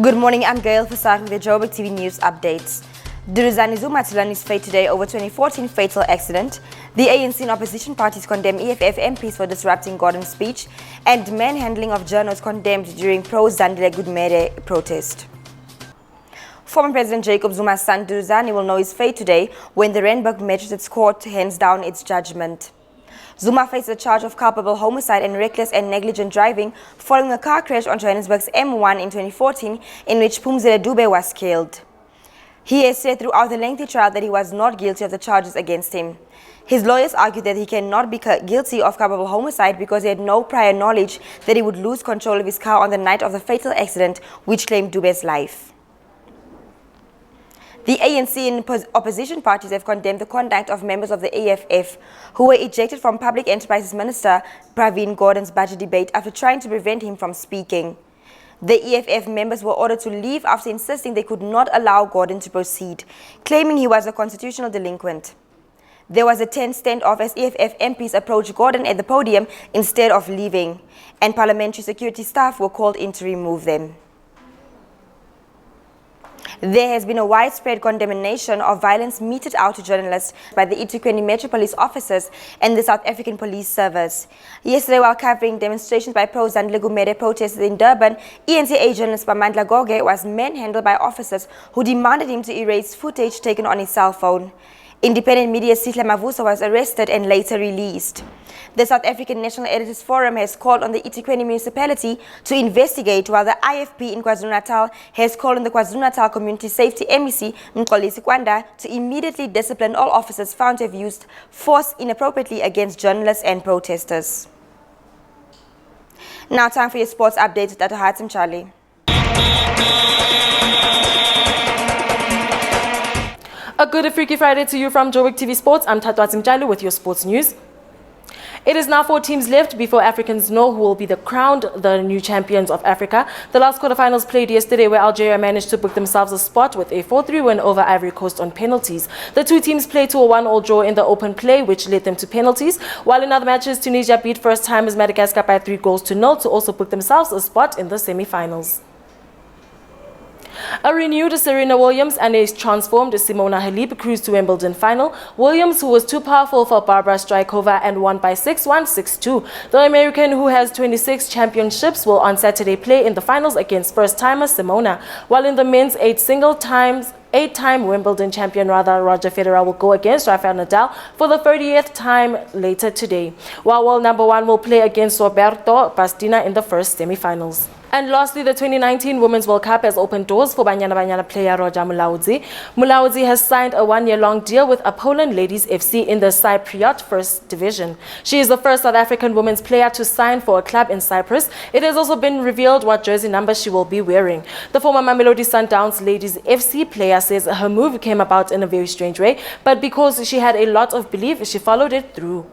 Good morning, I'm Gail for starting the Joburgtv news updates. Duduzane Zuma to learn his fate today over 2014 fatal accident. The ANC and opposition parties condemn EFF MPs for disrupting Gordon's speech, and manhandling of journalists condemned during pro-Zandile Gudmere protest. Former President Jacob Zuma's son Duduzane will know his fate today when the Randburg Magistrates Court hands down its judgment. Zuma faces a charge of culpable homicide and reckless and negligent driving following a car crash on Johannesburg's M1 in 2014 in which Phumzile Dube was killed. He has said throughout the lengthy trial that he was not guilty of the charges against him. His lawyers argued that he cannot be guilty of culpable homicide because he had no prior knowledge that he would lose control of his car on the night of the fatal accident which claimed Dube's life. The ANC and opposition parties have condemned the conduct of members of the EFF who were ejected from Public Enterprises Minister Pravin Gordhan's budget debate after trying to prevent him from speaking. The EFF members were ordered to leave after insisting they could not allow Gordhan to proceed, claiming he was a constitutional delinquent. There was a tense standoff as EFF MPs approached Gordhan at the podium instead of leaving, and parliamentary security staff were called in to remove them. There has been a widespread condemnation of violence meted out to journalists by the eThekwini Metro Police officers and the South African Police Service. Yesterday, while covering demonstrations by pro-Zandile Gudmere protesters in Durban, ENCA journalist Bamandla Goge was manhandled by officers who demanded him to erase footage taken on his cell phone. Independent media Sihla Mavusa was arrested and later released. The South African National Editors Forum has called on the eThekwini municipality to investigate, while the IFP in KwaZulu-Natal has called on the KwaZulu-Natal Community Safety MEC Mxolisi Kwanda to immediately discipline all officers found to have used force inappropriately against journalists and protesters. Now time for your sports updates with Dr. Hatim Charlie. A good Freaky Friday to you from Joburgtv Sports. I'm Duduzane Zuma with your sports news. It is now 4 teams left before Africans know who will be crowned the new champions of Africa. The last quarterfinals played yesterday where Algeria managed to book themselves a spot with a 4-3 win over Ivory Coast on penalties. The two teams played to a 1-1 draw in the open play, which led them to penalties, while in other matches Tunisia beat first-timers Madagascar by 3-0 to also book themselves a spot in the semi-finals. A renewed Serena Williams and a transformed Simona Halep cruised to Wimbledon final. Williams, who was too powerful for Barbara Strykova and won by 6-1, 6-2. The American, who has 26 championships, will on Saturday play in the finals against first-timer Simona, while in the men's 8-time Wimbledon champion Roger Federer will go against Rafael Nadal for the 30th time later today, while world number 1 will play against Roberto Bastina in the first semi-finals. And lastly, the 2019 Women's World Cup has opened doors for Banyana Banyana player Roja Mulaudzi. Mulaudzi has signed a 1-year-long deal with Apollon Ladies FC in the Cypriot First Division. She is the first South African women's player to sign for a club in Cyprus. It has also been revealed what jersey number she will be wearing. The former Mamelodi Sundowns Ladies FC player says her move came about in a very strange way, but because she had a lot of belief, she followed it through.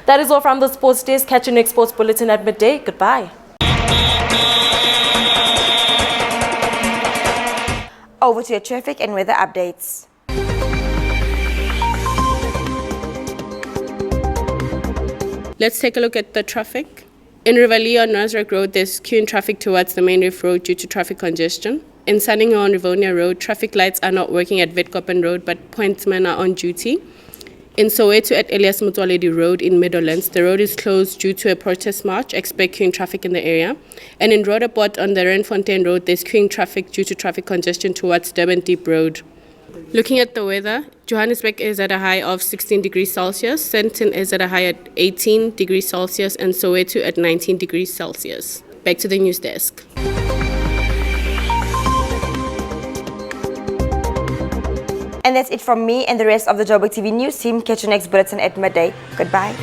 That is all from the sports desk. Catch your next sports bulletin at midday. Goodbye. Over to your traffic and weather updates. Let's take a look at the traffic. In Rivalia on Nasrec Road, there's queuing traffic towards the main reef road due to traffic congestion. In Sanningo on Rivonia Road, traffic lights are not working at Witkoppen Road, but pointsmen are on duty. In Soweto at Elias Mutwaledi Road in Meadowlands, the road is closed due to a protest march. Expect queuing traffic in the area. And in Roodepoort on the Renfontaine Road, there's queuing traffic due to traffic congestion towards Durban Deep Road. Looking at the weather, Johannesburg is at a high of 16 degrees Celsius, Sandton is at a high at 18 degrees Celsius, and Soweto at 19 degrees Celsius. Back to the news desk. And that's it from me and the rest of the Joburgtv news team. Catch your next bulletin at midday. Goodbye.